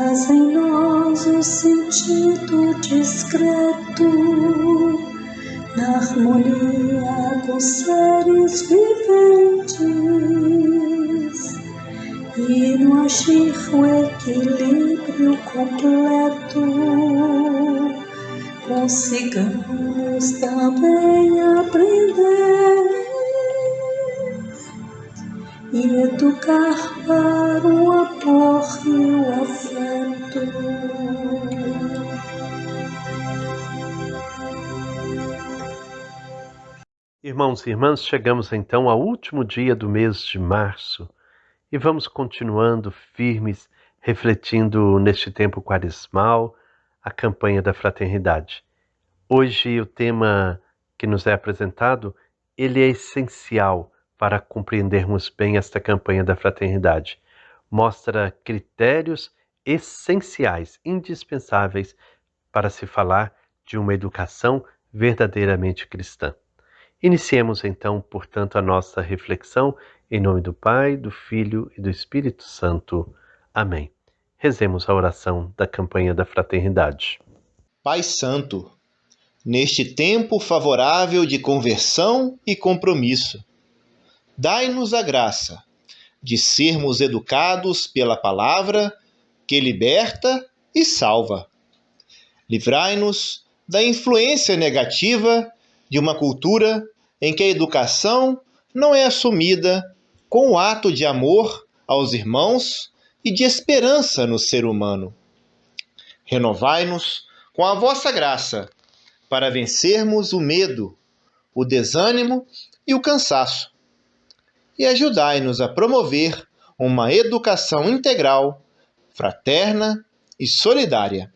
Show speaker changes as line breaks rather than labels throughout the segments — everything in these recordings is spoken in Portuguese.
Traz em nós o sentido discreto, na harmonia com seres viventes, e no agir o equilíbrio completo, consigamos também aprender e educar para o amor e o afeto.
Irmãos e irmãs, chegamos então ao último dia do mês de março e vamos continuando firmes, refletindo neste tempo quaresmal a campanha da fraternidade. Hoje o tema que nos é apresentado, ele é essencial para compreendermos bem esta campanha da fraternidade. Mostra critérios essenciais, indispensáveis para se falar de uma educação verdadeiramente cristã. Iniciemos então, portanto, a nossa reflexão em nome do Pai, do Filho e do Espírito Santo. Amém. Rezemos a oração da campanha da fraternidade.
Pai Santo, neste tempo favorável de conversão e compromisso, dai-nos a graça de sermos educados pela palavra que liberta e salva. Livrai-nos da influência negativa de uma cultura em que a educação não é assumida com o ato de amor aos irmãos e de esperança no ser humano. Renovai-nos com a vossa graça para vencermos o medo, o desânimo e o cansaço. E ajudai-nos a promover uma educação integral, fraterna e solidária.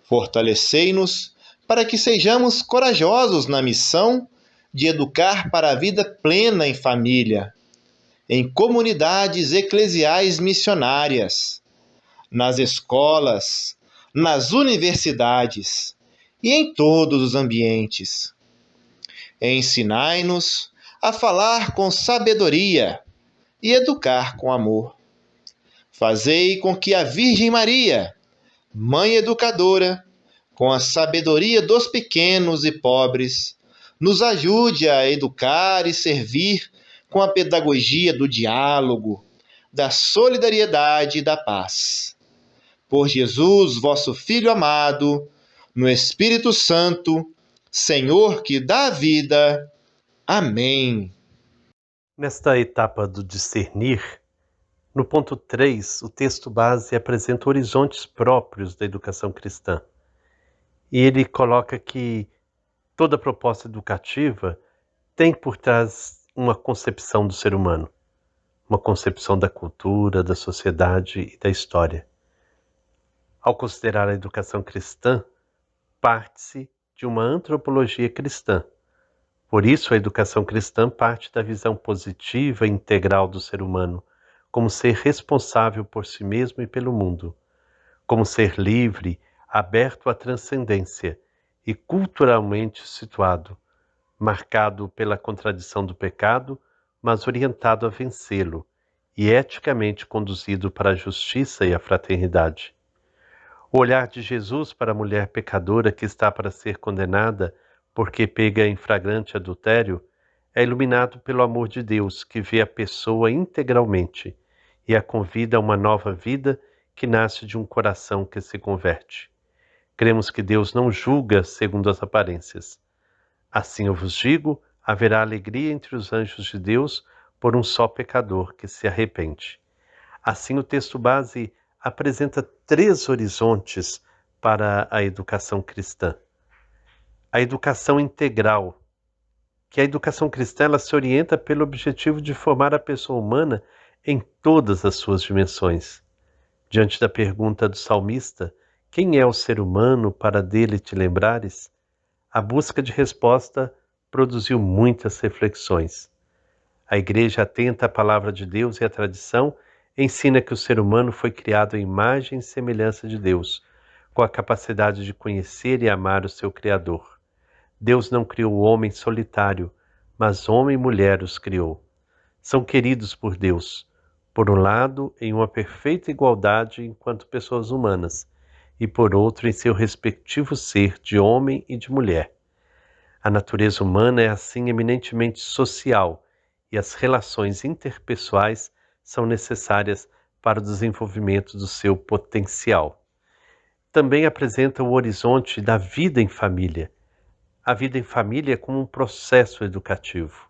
Fortalecei-nos para que sejamos corajosos na missão de educar para a vida plena em família, em comunidades eclesiais missionárias, nas escolas, nas universidades e em todos os ambientes. Ensinai-nos a falar com sabedoria e educar com amor. Fazei com que a Virgem Maria, Mãe Educadora, com a sabedoria dos pequenos e pobres, nos ajude a educar e servir com a pedagogia do diálogo, da solidariedade e da paz. Por Jesus, vosso Filho amado, no Espírito Santo, Senhor que dá vida. Amém.
Nesta etapa do discernir, no ponto 3, o texto base apresenta horizontes próprios da educação cristã. E ele coloca que toda proposta educativa tem por trás uma concepção do ser humano, uma concepção da cultura, da sociedade e da história. Ao considerar a educação cristã, parte-se de uma antropologia cristã. Por isso, a educação cristã parte da visão positiva e integral do ser humano, como ser responsável por si mesmo e pelo mundo, como ser livre, aberto à transcendência e culturalmente situado, marcado pela contradição do pecado, mas orientado a vencê-lo e eticamente conduzido para a justiça e a fraternidade. O olhar de Jesus para a mulher pecadora que está para ser condenada porque pega em flagrante adultério é iluminado pelo amor de Deus que vê a pessoa integralmente e a convida a uma nova vida que nasce de um coração que se converte. Cremos que Deus não julga segundo as aparências. Assim eu vos digo, haverá alegria entre os anjos de Deus por um só pecador que se arrepende. Assim o texto base apresenta 3 horizontes para a educação cristã. A educação integral, que a educação cristã ela se orienta pelo objetivo de formar a pessoa humana em todas as suas dimensões. Diante da pergunta do salmista, quem é o ser humano para dele te lembrares? A busca de resposta produziu muitas reflexões. A Igreja, atenta à palavra de Deus e à tradição, ensina que o ser humano foi criado à imagem e semelhança de Deus, com a capacidade de conhecer e amar o seu Criador. Deus não criou o homem solitário, mas homem e mulher os criou. São queridos por Deus, por um lado, em uma perfeita igualdade enquanto pessoas humanas, e por outro, em seu respectivo ser de homem e de mulher. A natureza humana é assim eminentemente social, e as relações interpessoais são necessárias para o desenvolvimento do seu potencial. Também apresenta o horizonte da vida em família. A vida em família é como um processo educativo.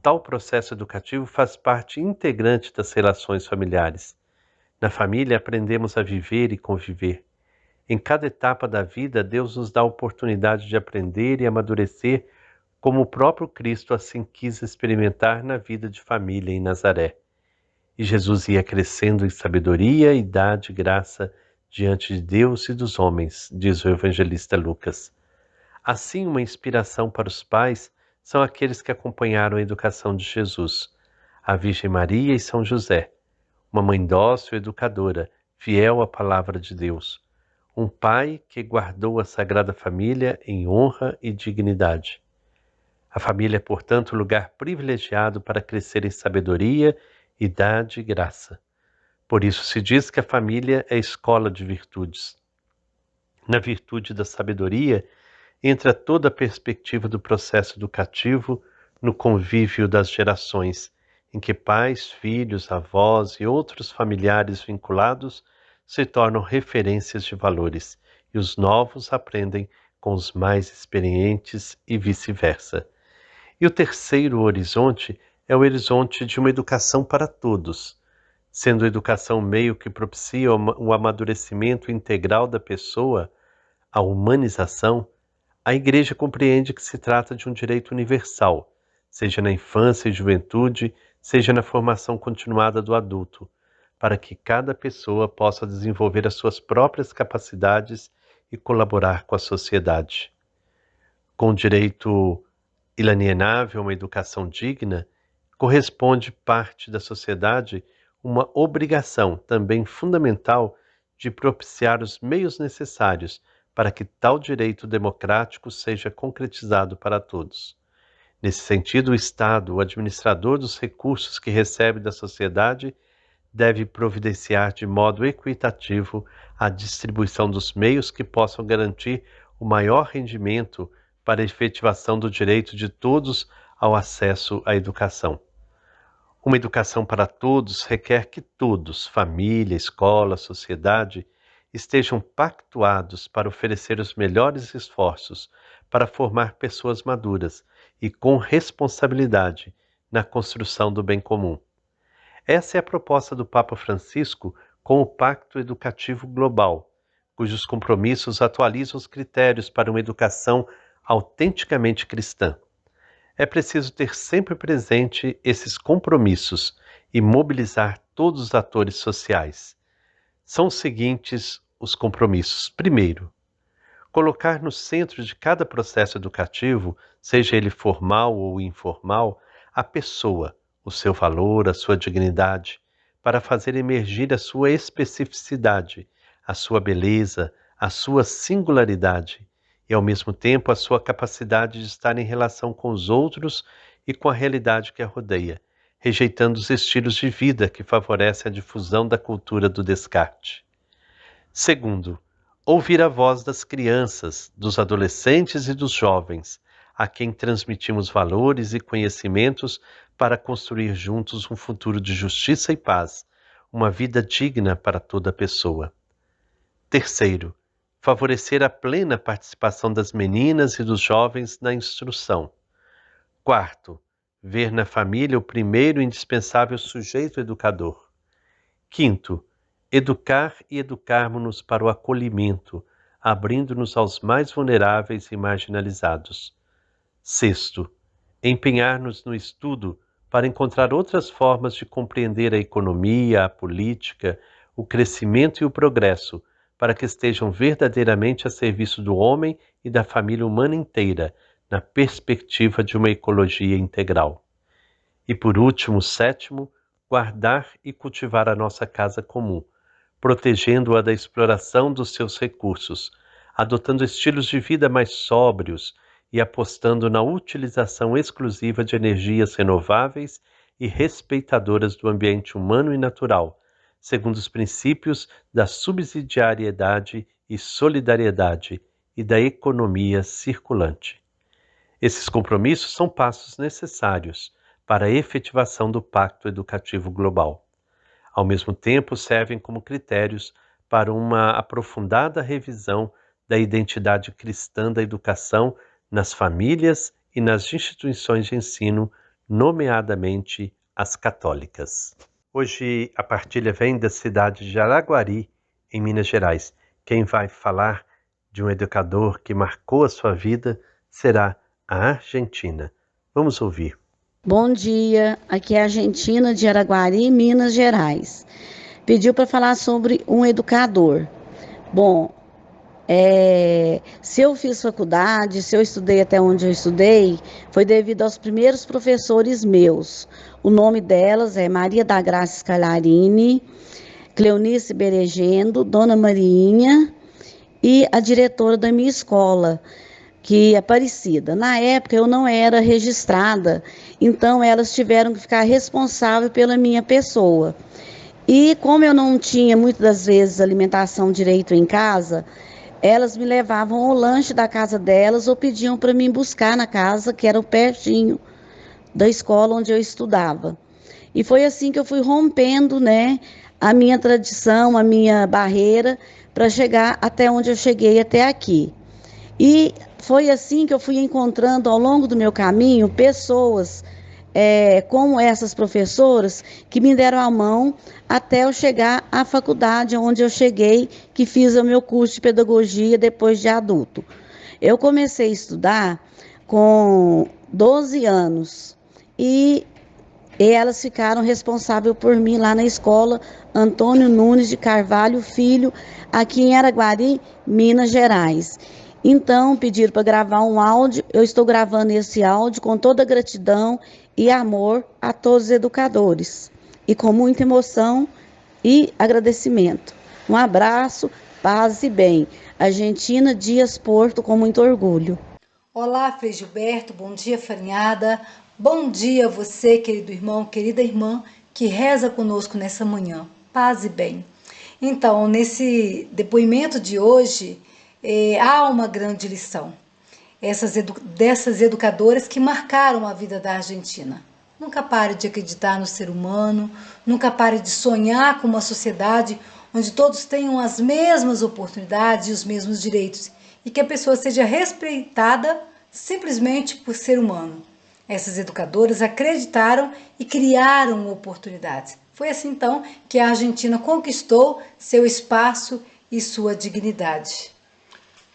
Tal processo educativo faz parte integrante das relações familiares. Na família aprendemos a viver e conviver. Em cada etapa da vida, Deus nos dá a oportunidade de aprender e amadurecer, como o próprio Cristo assim quis experimentar na vida de família em Nazaré. E Jesus ia crescendo em sabedoria, idade e graça diante de Deus e dos homens, diz o evangelista Lucas. Assim, uma inspiração para os pais são aqueles que acompanharam a educação de Jesus, a Virgem Maria e São José, uma mãe dócil e educadora, fiel à palavra de Deus, um pai que guardou a Sagrada Família em honra e dignidade. A família é, portanto, um lugar privilegiado para crescer em sabedoria, idade e graça. Por isso se diz que a família é a escola de virtudes. Na virtude da sabedoria, entra toda a perspectiva do processo educativo no convívio das gerações, em que pais, filhos, avós e outros familiares vinculados se tornam referências de valores, e os novos aprendem com os mais experientes e vice-versa. E o terceiro horizonte é o horizonte de uma educação para todos, sendo a educação o meio que propicia o amadurecimento integral da pessoa, a humanização. A Igreja compreende que se trata de um direito universal, seja na infância e juventude, seja na formação continuada do adulto, para que cada pessoa possa desenvolver as suas próprias capacidades e colaborar com a sociedade. Com o direito inalienável a uma educação digna, corresponde parte da sociedade uma obrigação também fundamental de propiciar os meios necessários para que tal direito democrático seja concretizado para todos. Nesse sentido, o Estado, o administrador dos recursos que recebe da sociedade, deve providenciar de modo equitativo a distribuição dos meios que possam garantir o maior rendimento para a efetivação do direito de todos ao acesso à educação. Uma educação para todos requer que todos, família, escola, sociedade, estejam pactuados para oferecer os melhores esforços para formar pessoas maduras e com responsabilidade na construção do bem comum. Essa é a proposta do Papa Francisco com o Pacto Educativo Global, cujos compromissos atualizam os critérios para uma educação autenticamente cristã. É preciso ter sempre presente esses compromissos e mobilizar todos os atores sociais. São os seguintes os compromissos. Primeiro, colocar no centro de cada processo educativo, seja ele formal ou informal, a pessoa, o seu valor, a sua dignidade, para fazer emergir a sua especificidade, a sua beleza, a sua singularidade e, ao mesmo tempo, a sua capacidade de estar em relação com os outros e com a realidade que a rodeia, rejeitando os estilos de vida que favorecem a difusão da cultura do descarte. Segundo, ouvir a voz das crianças, dos adolescentes e dos jovens, a quem transmitimos valores e conhecimentos para construir juntos um futuro de justiça e paz, uma vida digna para toda pessoa. Terceiro, favorecer a plena participação das meninas e dos jovens na instrução. Quarto, ver na família o primeiro e indispensável sujeito educador. Quinto, educar e educarmos-nos para o acolhimento, abrindo-nos aos mais vulneráveis e marginalizados. Sexto, empenhar-nos no estudo para encontrar outras formas de compreender a economia, a política, o crescimento e o progresso, para que estejam verdadeiramente a serviço do homem e da família humana inteira, na perspectiva de uma ecologia integral. E por último, sétimo, guardar e cultivar a nossa casa comum, protegendo-a da exploração dos seus recursos, adotando estilos de vida mais sóbrios e apostando na utilização exclusiva de energias renováveis e respeitadoras do ambiente humano e natural, segundo os princípios da subsidiariedade e solidariedade e da economia circulante. Esses compromissos são passos necessários para a efetivação do Pacto Educativo Global. Ao mesmo tempo, servem como critérios para uma aprofundada revisão da identidade cristã da educação nas famílias e nas instituições de ensino, nomeadamente as católicas. Hoje a partilha vem da cidade de Araguari, em Minas Gerais. Quem vai falar de um educador que marcou a sua vida será a Argentina. Vamos ouvir.
Bom dia, aqui é a Argentina de Araguari, Minas Gerais. Pediu para falar sobre um educador. Bom, se eu fiz faculdade, se eu estudei até onde eu estudei, foi devido aos primeiros professores meus. O nome delas é Maria da Graça Scalarini, Cleonice Beregendo, Dona Mariinha e a diretora da minha escola, que é Aparecida. Na época eu não era registrada, então elas tiveram que ficar responsáveis pela minha pessoa. E como eu não tinha muitas das vezes alimentação direito em casa, elas me levavam ao lanche da casa delas ou pediam para mim buscar na casa, que era pertinho da escola onde eu estudava. E foi assim que eu fui rompendo, a minha tradição, a minha barreira, para chegar até onde eu cheguei até aqui. E foi assim que eu fui encontrando ao longo do meu caminho pessoas como essas professoras que me deram a mão até eu chegar à faculdade onde eu cheguei, que fiz o meu curso de pedagogia depois de adulto. Eu comecei a estudar com 12 anos e elas ficaram responsáveis por mim lá na escola Antônio Nunes de Carvalho Filho, aqui em Araguari, Minas Gerais. Então, pediram para gravar um áudio, eu estou gravando esse áudio com toda gratidão e amor a todos os educadores, e com muita emoção e agradecimento. Um abraço, paz e bem. Argentina Dias Porto, com muito orgulho.
Olá, Frei Gilberto, bom dia, farinhada. Bom dia a você, querido irmão, querida irmã, que reza conosco nessa manhã. Paz e bem. Então, nesse depoimento de hoje, há uma grande lição. Dessas educadoras que marcaram a vida da Argentina. Nunca pare de acreditar no ser humano, nunca pare de sonhar com uma sociedade onde todos tenham as mesmas oportunidades e os mesmos direitos e que a pessoa seja respeitada simplesmente por ser humano. Essas educadoras acreditaram e criaram oportunidades. Foi assim então que a Argentina conquistou seu espaço e sua dignidade.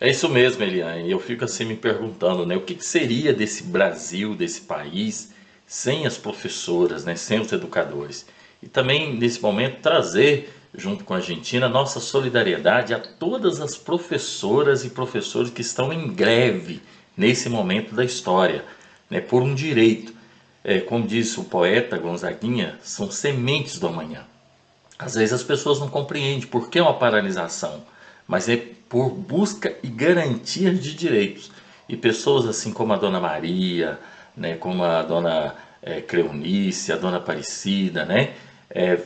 É isso mesmo, Eliane. Eu fico assim me perguntando, o que seria desse Brasil, desse país, sem as professoras, sem os educadores? E também, nesse momento, trazer, junto com a Argentina, nossa solidariedade a todas as professoras e professores que estão em greve nesse momento da história, por um direito. Como disse o poeta Gonzaguinha, são sementes do amanhã. Às vezes as pessoas não compreendem por que uma paralisação, mas é por busca e garantia de direitos. E pessoas assim como a Dona Maria, como a Dona Cleonice, a Dona Aparecida,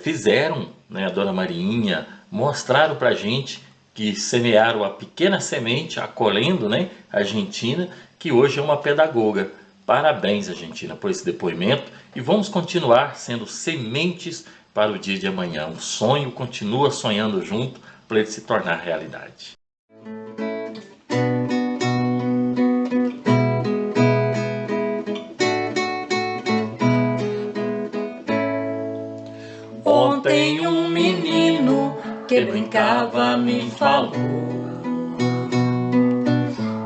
fizeram, a Dona Mariinha, mostraram para a gente que semearam a pequena semente, acolhendo a Argentina, que hoje é uma pedagoga. Parabéns, Argentina, por esse depoimento, e vamos continuar sendo sementes para o dia de amanhã. Um sonho continua sonhando junto para ele se tornar realidade.
Ontem um menino que brincava me falou: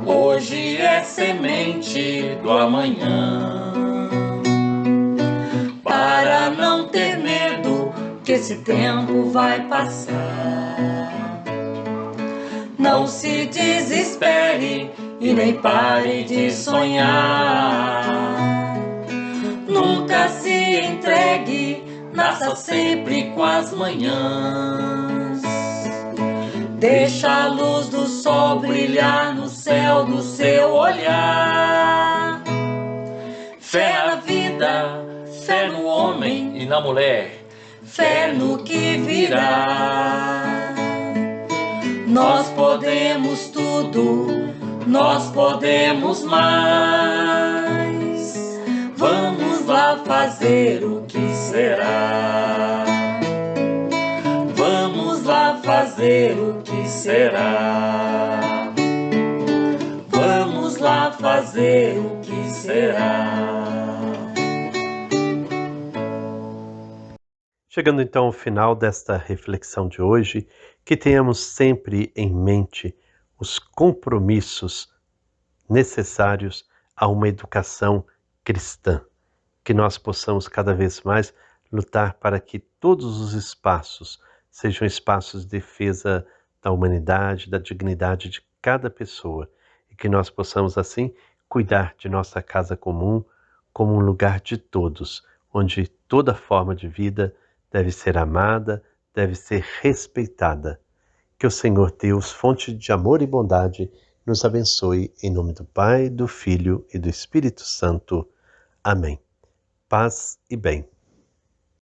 hoje é semente do amanhã. Para não ter medo que esse tempo vai passar, não se desespere e nem pare de sonhar. Nunca se entregue, nasça sempre com as manhãs. Deixa a luz do sol brilhar no céu do seu olhar. Fé na vida,
fé no homem e na mulher,
fé no que virá. Nós podemos tudo, nós podemos mais. Vamos lá fazer o que será. Vamos lá fazer o que será. Vamos lá fazer o que será.
Chegando então ao final desta reflexão de hoje, que tenhamos sempre em mente os compromissos necessários a uma educação cristã, que nós possamos cada vez mais lutar para que todos os espaços sejam espaços de defesa da humanidade, da dignidade de cada pessoa, e que nós possamos assim cuidar de nossa casa comum como um lugar de todos, onde toda forma de vida deve ser amada, deve ser respeitada. Que o Senhor Deus, fonte de amor e bondade, nos abençoe em nome do Pai, do Filho e do Espírito Santo. Amém. Paz e bem.